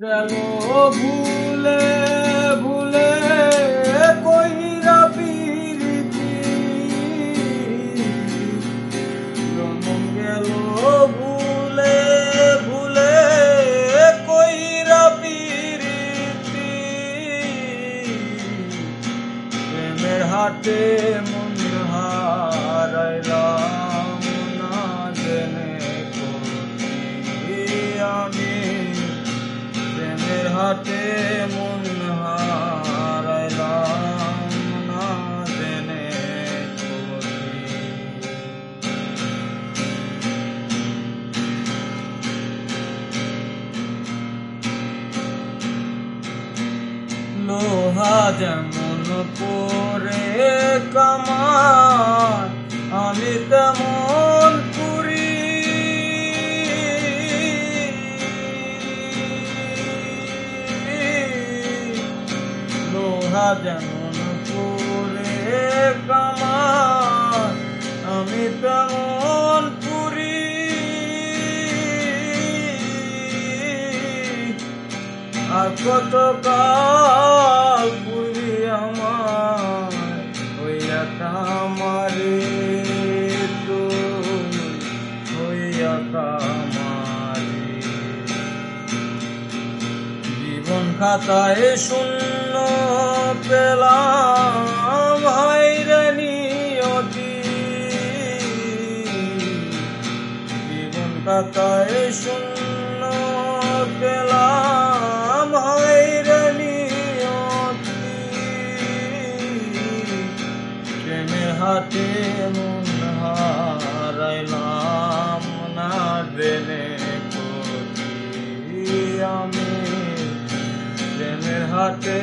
গেল ভুলে ভুলে কইরা পিরিতি জনম গেল ভুলে ভুলে কইরা পিরিতি প্রেমের হাটে মন হারাইলাম না জেনে করি আমি প্রেমের হাটে মন হারাইলাম না জেনে লোহা যেমন পরে কামান আমি তেমন পুরি লোহা যেমন পরে কামান আমি তেমন পুরি আর কত কাল পুরি আমার হইয়া কামারে হইয়া কামারে জীবন খাতায় শূন্য পেলাম হায়রে নিয়তি জীবন খাতায় শূন্য পেলাম হায়রে নিয়তি প্রেমের হাতে মন হারাইলাম না জেনে করি আমি প্রেমের হাতে